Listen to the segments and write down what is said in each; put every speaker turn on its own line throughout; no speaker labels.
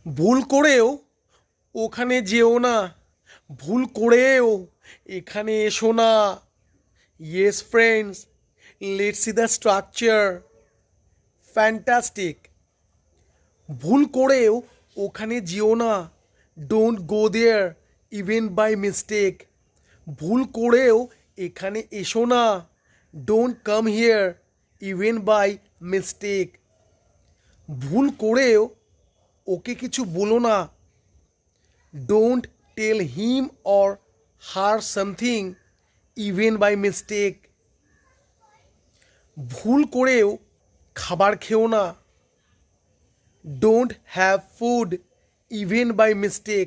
ভুল করেও ওখানে যেও না, ভুল করেও এখানে এসো না। Yes friends, let's see the structure. Fantastic. ভুল করেও ওখানে যেও না, don't go there even by mistake. ভুল করেও এখানে এসো না, don't come here even by mistake. ভুল করেও ওকে কিছু বলো না, don't tell him or her something even by mistake. ভুল করেও খাবার খেও না, don't have food even by mistake.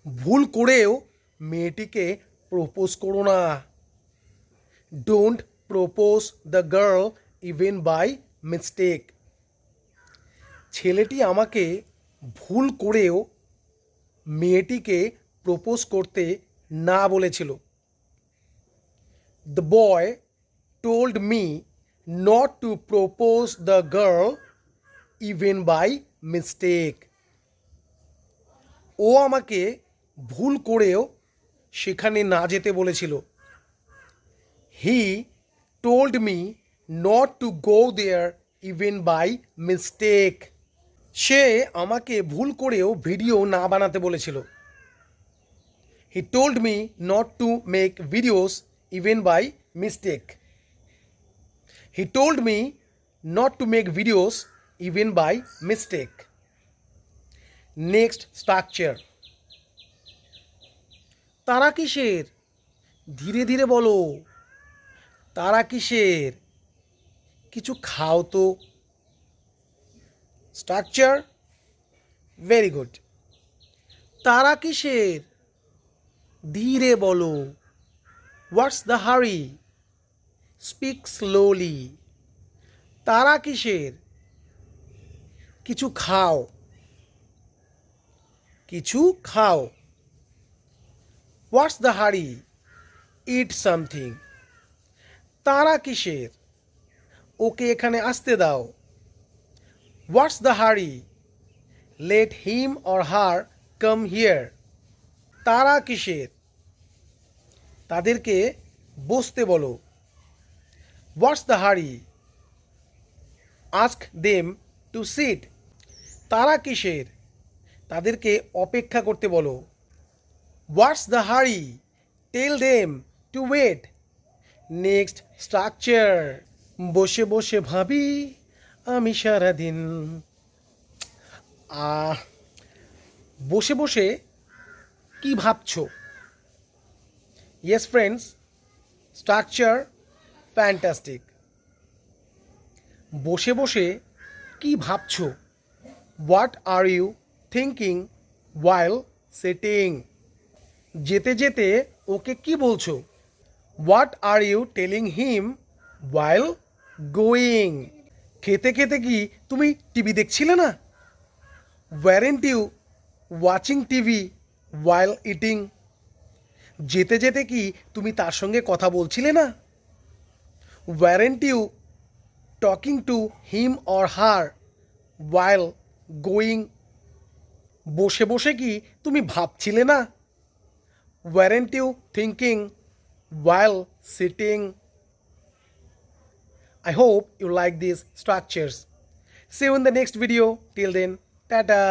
ভুল করেও মেয়েটিকে প্রপোজ করো না, don't propose the girl even by mistake. ছেলেটি আমাকে ভুল করেও মেয়েটিকে প্রপোজ করতে না বলেছিল। The boy told me not to propose the girl even by mistake. ও আমাকে ভুল করেও সেখানে না যেতে বলেছিল। He told me not to go there even by mistake. সে আমাকে ভুল করেও ভিডিও না বানাতে বলেছিল। He told me not to make videos even by mistake. He told me not to make videos even by mistake. Next structure. তারা কিসের? ধীরে ধীরে বলো। তারা কিসের? কিছু খাও তো। Structure very good. তারা কিসের? ধীরে বলো। What's the hurry? Speak slowly. তারা কিসের? কিছু খাও। কিছু খাও। What's the hurry? Eat something. তারা কিসের? ওকে এখানে আসতে দাও। What's the hurry? Let him or her come here. তারা কিসের? তাদেরকে বসতে বলো। What's the hurry? Ask them to sit. তারা কিসের? তাদেরকে অপেক্ষা করতে বলো। What's the hurry? Tell them to wait. Next structure. বসে বসে ভাবি আমি সারাদিন। বসে বসে কি ভাবছো? Yes friends, structure fantastic. বসে বসে কি ভাবছো? What are you thinking while sitting. যেতে যেতে ওকে কি বলছো? What are you telling him while going. খেতে খেতে কি তুমি টিভি দেখছিলে না? Weren't you watching TV while eating. যেতে যেতে কি তুমি তার সঙ্গে কথা বলছিলে না? Weren't you talking to him or her while going. বসে বসে কি তুমি ভাবছিলে না? Weren't you thinking while sitting. I hope you like these structures. See you in the next video. Till then, tata.